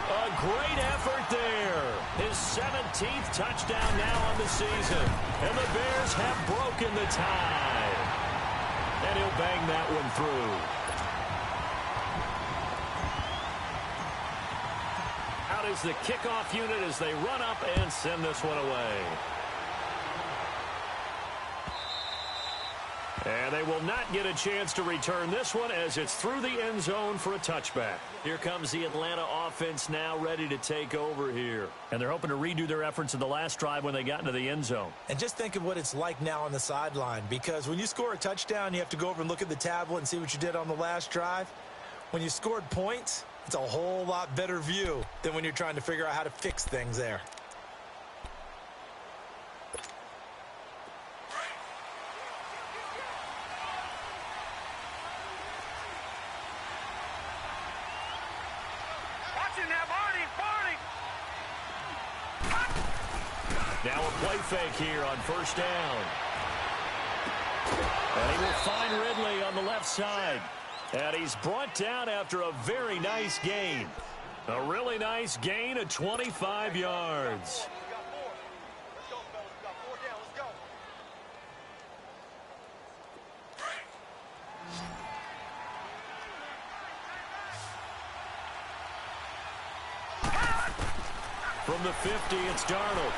A great effort there. His 17th touchdown now on the season. And the Bears have broken the tie. And he'll bang that one through. Out is the kickoff unit as they run up and send this one away. And they will not get a chance to return this one as it's through the end zone for a touchback. Here comes the Atlanta offense now ready to take over here. And they're hoping to redo their efforts in the last drive when they got into the end zone. And just think of what it's like now on the sideline, because when you score a touchdown, you have to go over and look at the tablet and see what you did on the last drive. When you scored points, it's a whole lot better view than when you're trying to figure out how to fix things there. Now a play fake here on 1st down. And he will find Ridley on the left side. And he's brought down after a very nice gain. A really nice gain of 25 yards. From the 50, it's Darnold.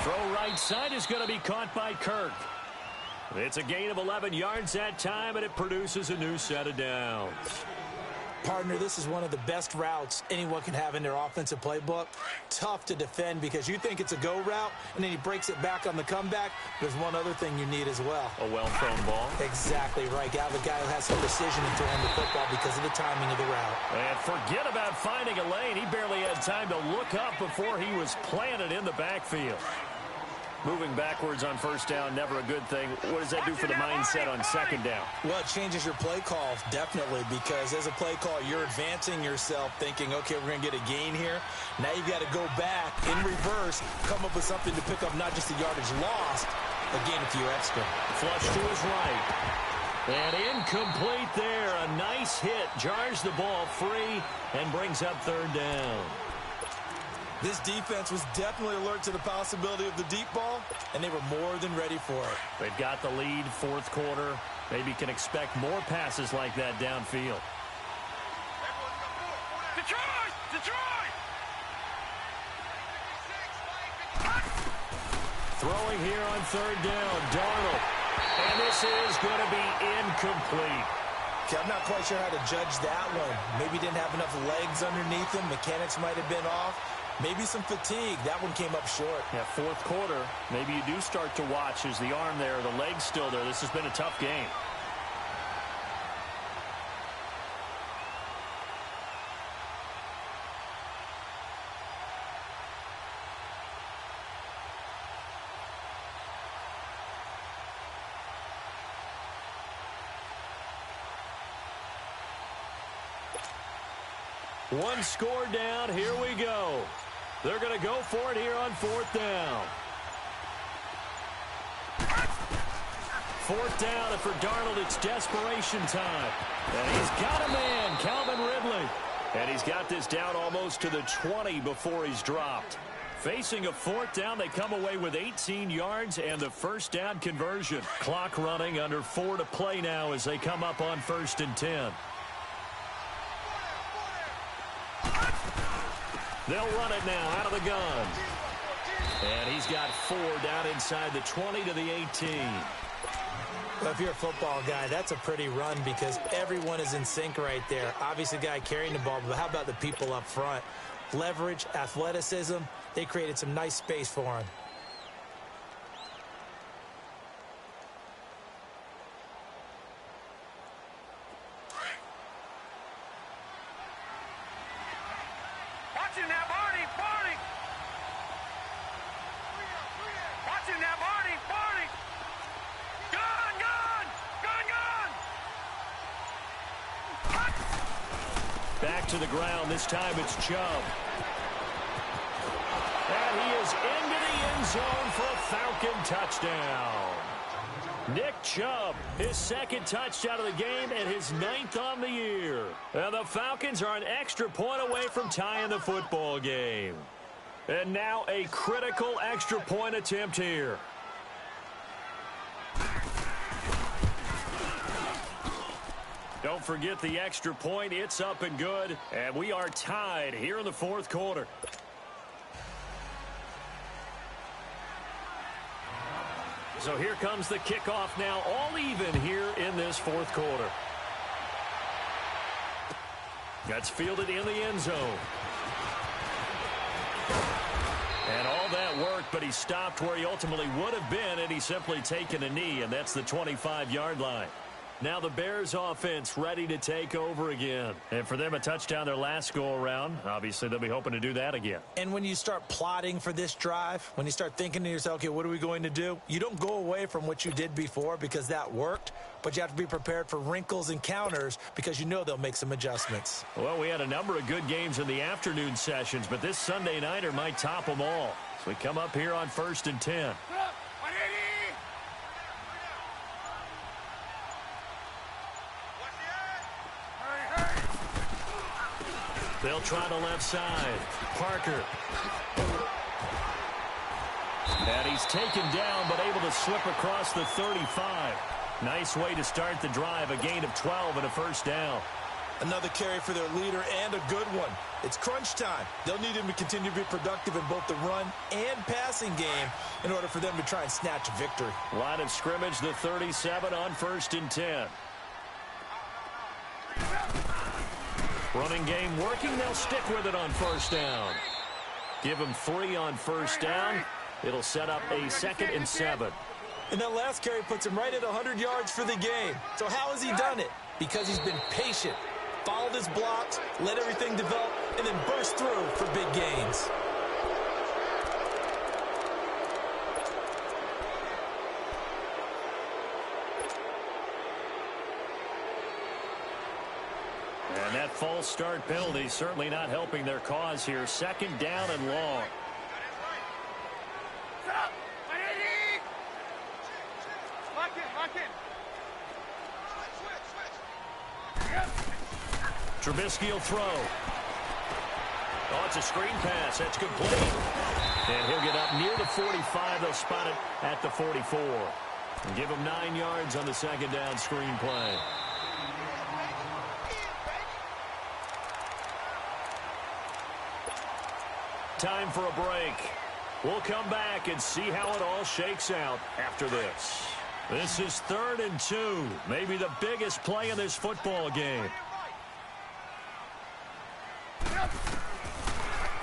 Throw right side is going to be caught by Kirk. It's a gain of 11 yards that time, and it produces a new set of downs. Partner, this is one of the best routes anyone can have in their offensive playbook. Tough to defend because you think it's a go route, and then he breaks it back on the comeback. There's one other thing you need as well. A well-thrown ball. Exactly right. You have a guy who has some precision in throwing the football because of the timing of the route. And forget about finding a lane. He barely had time to look up before he was planted in the backfield. Moving backwards on first down, never a good thing. What does that do for the mindset on second down? Well, it changes your play call, definitely, because as a play call, you're advancing yourself thinking, okay, we're going to get a gain here. Now you've got to go back in reverse, come up with something to pick up not just the yardage lost, but gain a few extra. Flush to his right. And incomplete there. A nice hit. Jars the ball free and brings up third down. This defense was definitely alert to the possibility of the deep ball, and they were more than ready for it. They've got the lead, fourth quarter. Maybe can expect more passes like that downfield. Detroit! Detroit! Throwing here on third down, Darnold. And this is going to be incomplete. Okay, I'm not quite sure how to judge that one. Maybe didn't have enough legs underneath him. Mechanics might have been off. Maybe some fatigue. That one came up short. Yeah, fourth quarter, maybe you do start to watch as the arm there, the leg's still there. This has been a tough game. One score down. Here we go. They're going to go for it here on fourth down. Fourth down, and for Darnold, it's desperation time. And he's got a man, Calvin Ridley. And he's got this down almost to the 20 before he's dropped. Facing a fourth down, they come away with 18 yards and the first down conversion. Clock running, under 4 to play now as they come up on 1st and 10. They'll run it now out of the gun. And he's got 4 down inside the 20 to the 18. Well, if you're a football guy, that's a pretty run because everyone is in sync right there. Obviously, the guy carrying the ball, but how about the people up front? Leverage, athleticism, they created some nice space for him. Watching now, Barney! Barney! Watching now, Barney! Barney! Gun! Gun! Gun! Gun! Back to the ground. This time it's Chubb. And he is into the end zone for a Falcon touchdown. Nick Chubb, his second touchdown of the game and his 9th on the year. And the Falcons are an extra point away from tying the football game. And now a critical extra point attempt here. Don't forget the extra point. It's up and good. And we are tied here in the fourth quarter. So here comes the kickoff now, all even here in this fourth quarter. That's fielded in the end zone. And all that worked, but he stopped where he ultimately would have been, and he's simply taken a knee, and that's the 25-yard line. Now the Bears offense ready to take over again. And for them, a touchdown their last go-around. Obviously, they'll be hoping to do that again. And when you start plotting for this drive, when you start thinking to yourself, okay, what are we going to do? You don't go away from what you did before because that worked, but you have to be prepared for wrinkles and counters because you know they'll make some adjustments. Well, we had a number of good games in the afternoon sessions, but this Sunday nighter might top them all. So we come up here on 1st and 10. They'll try the left side. Parker. And he's taken down, but able to slip across the 35. Nice way to start the drive. A gain of 12 and a first down. Another carry for their leader and a good one. It's crunch time. They'll need him to continue to be productive in both the run and passing game in order for them to try and snatch a victory. Line of scrimmage, the 37 on 1st and 10. Running game working. They'll stick with it on 1st down. Give them 3 on 1st down. It'll set up a 2nd and 7. And that last carry puts him right at 100 yards for the game. So how has he done it? Because he's been patient, followed his blocks, let everything develop, and then burst through for big gains. And that false start penalty certainly not helping their cause here. 2nd down and long. Trubisky will throw. Oh, it's a screen pass. That's complete. And he'll get up near the 45. They'll spot it at the 44. And give him 9 yards on the 2nd down screen play. Time for a break. We'll come back and see how it all shakes out after this. This is 3rd and 2. Maybe the biggest play in this football game.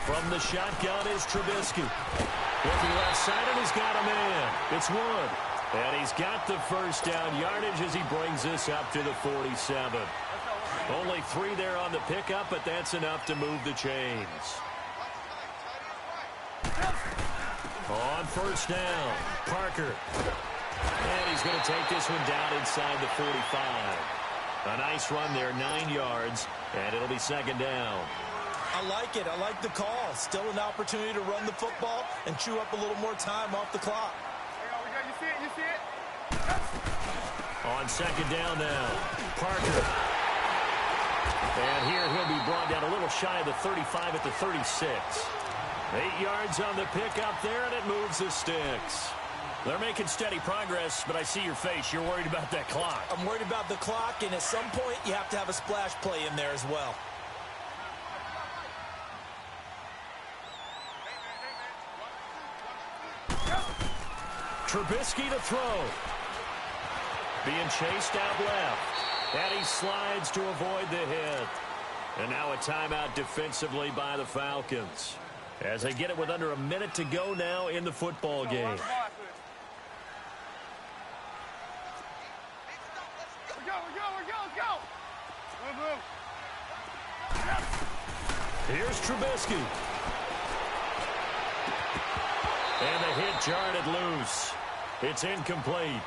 From the shotgun is Trubisky. Looking left side, and he's got a man. It's Wood. And he's got the first down yardage as he brings this up to the 47. Only 3 there on the pickup, but that's enough to move the chains. On 1st down, Parker. And he's going to take this one down inside the 45. A nice run there, 9 yards, and it'll be 2nd down. I like it. I like the call. Still an opportunity to run the football and chew up a little more time off the clock. You see it? You see it? On 2nd down now, Parker. And here he'll be brought down a little shy of the 35 at the 36. 8 yards on the pickup there, and it moves the sticks. They're making steady progress, but I see your face. You're worried about that clock. I'm worried about the clock, and at some point you have to have a splash play in there as well. Trubisky to throw. Being chased out left. And he slides to avoid the hit. And now a timeout defensively by the Falcons, as they get it with under a minute to go now in the football game. Here's Trubisky. And the hit jarred it loose. It's incomplete.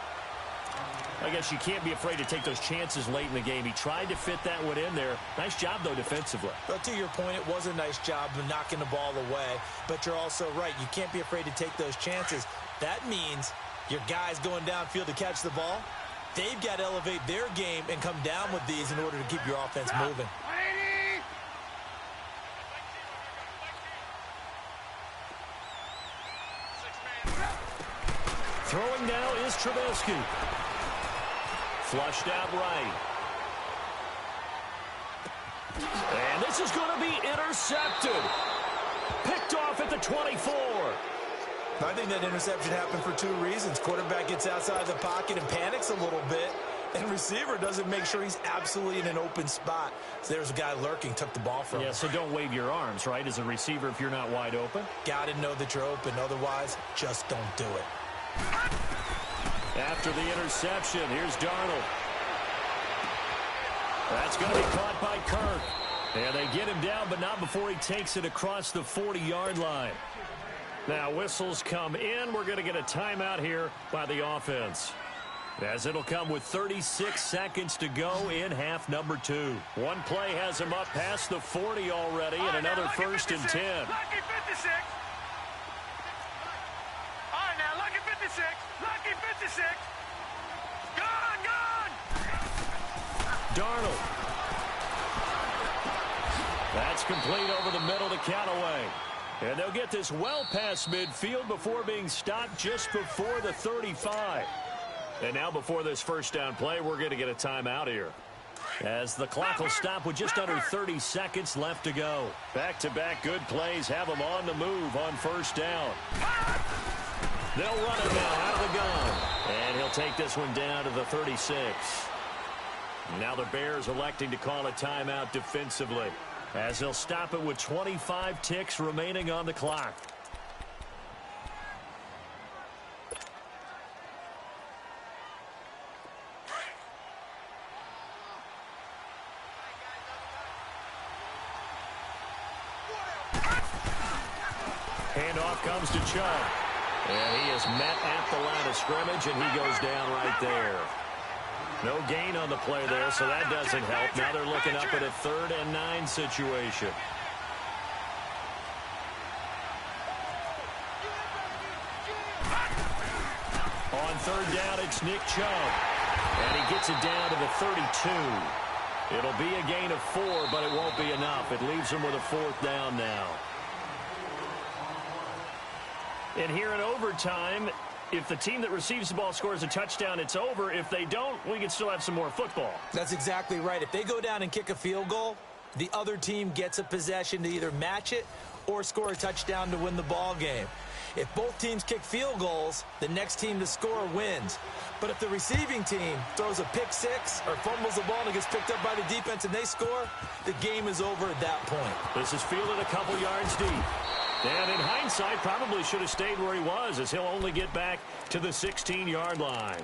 I guess you can't be afraid to take those chances late in the game. He tried to fit that one in there. Nice job, though, defensively. But to your point, it was a nice job of knocking the ball away. But you're also right. You can't be afraid to take those chances. That means your guys going downfield to catch the ball, they've got to elevate their game and come down with these in order to keep your offense moving. Throwing now is Trubisky. Flushed out right. And this is going to be intercepted. Picked off at the 24. I think that interception happened for 2 reasons. Quarterback gets outside the pocket and panics a little bit. And receiver doesn't make sure he's absolutely in an open spot. So there's a guy lurking, took the ball from him. Yeah, so don't wave your arms, right, as a receiver if you're not wide open. Got to know that you're open. Otherwise, just don't do it. After the interception, here's Darnold. That's going to be caught by Kirk. And they get him down, but not before he takes it across the 40-yard line. Now, whistles come in. We're going to get a timeout here by the offense, as it'll come with 36 seconds to go in half number 2. One play has him up past the 40 already, and another 1st and 10. Lucky 56. All right, now, lucky 56. Lucky 56. Gone, gone. Darnold. That's complete over the middle to Callaway. And they'll get this well past midfield before being stopped just before the 35. And now before this first down play, we're going to get a timeout here, as the clock will stop with just under 30 seconds left to go. Back-to-back good plays have them on the move on first down. They'll run it now out of the gun. And he'll take this one down to the 36. Now the Bears electing to call a timeout defensively, as they'll stop it with 25 ticks remaining on the clock. Handoff comes to Chubb. And he is met at the line of scrimmage, and he goes down right there. No gain on the play there, so that doesn't help. Now they're looking up at a 3rd and 9 situation. On 3rd down, it's Nick Chubb. And he gets it down to the 32. It'll be a gain of 4, but it won't be enough. It leaves them with a 4th down now. And here in overtime, if the team that receives the ball scores a touchdown, it's over. If they don't, we can still have some more football. That's exactly right. If they go down and kick a field goal, the other team gets a possession to either match it or score a touchdown to win the ball game. If both teams kick field goals, the next team to score wins. But if the receiving team throws a pick six or fumbles the ball and it gets picked up by the defense and they score, the game is over at that point. This is fielded a couple yards deep. And in hindsight, probably should have stayed where he was, as he'll only get back to the 16-yard line.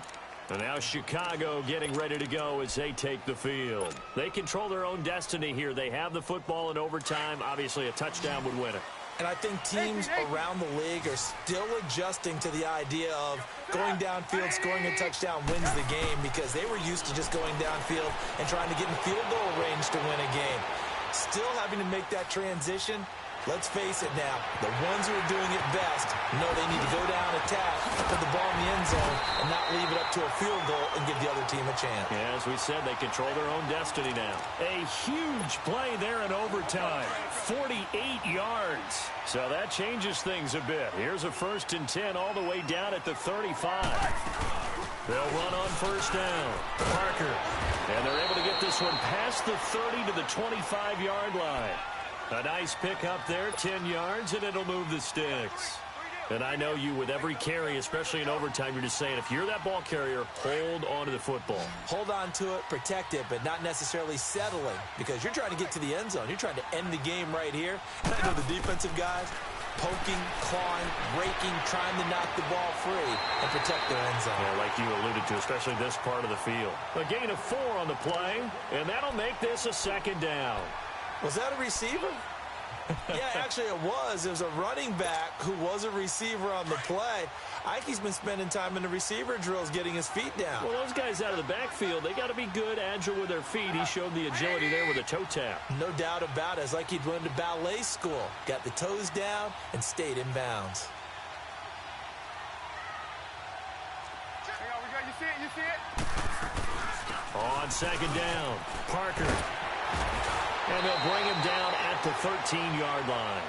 And now Chicago getting ready to go as they take the field. They control their own destiny here. They have the football in overtime. Obviously, a touchdown would win it. And I think teams around the league are still adjusting to the idea of going downfield, scoring a touchdown wins the game, because they were used to just going downfield and trying to get in field goal range to win a game. Still having to make that transition. Let's face it now, the ones who are doing it best know they need to go down, attack, put the ball in the end zone, and not leave it up to a field goal and give the other team a chance. Yeah, as we said, they control their own destiny now. A huge play there in overtime, 48 yards. So that changes things a bit. Here's a 1st and 10 all the way down at the 35. They'll run on first down. Parker. And they're able to get this one past the 30 to the 25-yard line. A nice pick up there, 10 yards, and it'll move the sticks. And I know you, with every carry, especially in overtime, you're just saying, if you're that ball carrier, hold on to the football. Hold on to it, protect it, but not necessarily settling, because you're trying to get to the end zone. You're trying to end the game right here. And I know the defensive guys, poking, clawing, raking, trying to knock the ball free and protect their end zone. Yeah, like you alluded to, especially this part of the field. A gain of 4 on the play, and that'll make this a 2nd down. Was that a receiver? Yeah, actually it was. It was a running back who was a receiver on the play. I think he's been spending time in the receiver drills getting his feet down. Well, those guys out of the backfield, they got to be good, agile with their feet. He showed the agility there with a toe tap. No doubt about it. It's like he'd went to ballet school. Got the toes down and stayed in bounds. You see it? On 2nd down, Parker. And they'll bring him down at the 13-yard line.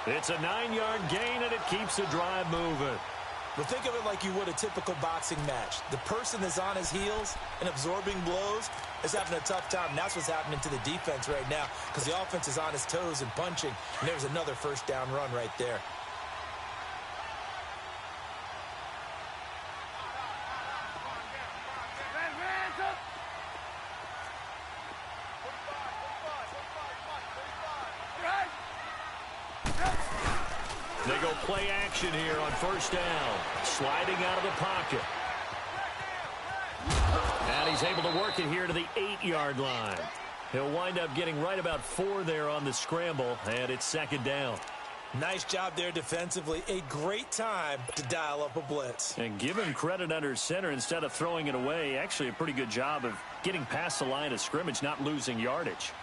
It's a 9-yard gain, and it keeps the drive moving. But think of it like you would a typical boxing match. The person that's on his heels and absorbing blows is having a tough time. And that's what's happening to the defense right now, because the offense is on his toes and punching. And there's another 1st down run right there. They go play action here on 1st down. Sliding out of the pocket. And he's able to work it here to the 8-yard line. He'll wind up getting right about 4 there on the scramble, and it's 2nd down. Nice job there defensively. A great time to dial up a blitz. And give him credit under center instead of throwing it away. Actually a pretty good job of getting past the line of scrimmage, not losing yardage.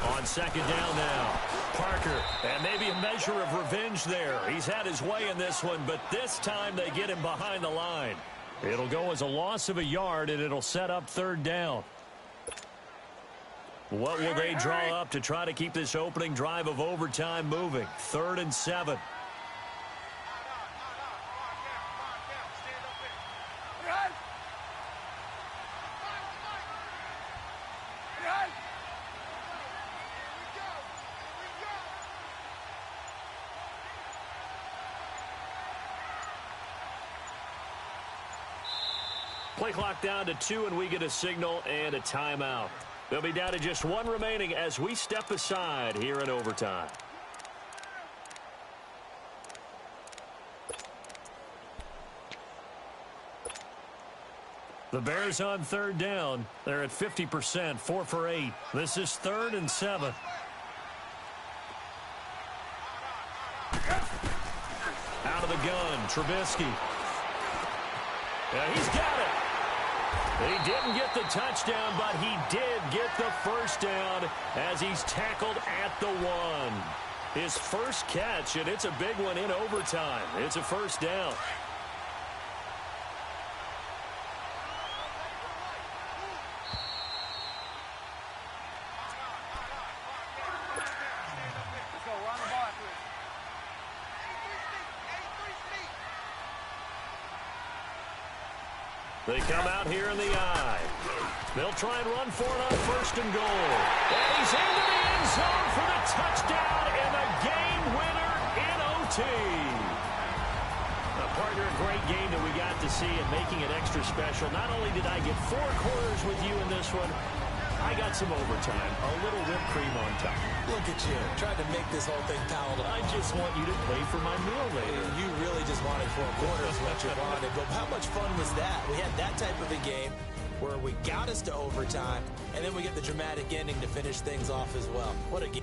On 2nd down now, Parker, and maybe a measure of revenge there. He's had his way in this one, but this time they get him behind the line. It'll go as a loss of a yard, and it'll set up third down. What will they draw up to try to keep this opening drive of overtime moving? 3rd and 7. Play clock down to 2, and we get a signal and a timeout. They'll be down to just 1 remaining as we step aside here in overtime. The Bears on 3rd down. They're at 50%, 4 for 8. This is 3rd and 7. Out of the gun, Trubisky. He's got it. He didn't get the touchdown, but he did get the first down as he's tackled at the 1. His first catch, and it's a big one in overtime. It's a first down. They come out here in the eye. They'll try and run for it on 1st and goal. And he's into the end zone for the touchdown and the game winner in OT. Partner, a great game that we got to see and making it extra special. Not only did I get 4 quarters with you in this one, I got some overtime, a little whipped cream on top. Look at you, trying to make this whole thing palatable. I just want you to pay for my meal later. You really just wanted 4 quarters what you wanted, but how much fun was that? We had that type of a game where we got us to overtime, and then we get the dramatic ending to finish things off as well. What a game.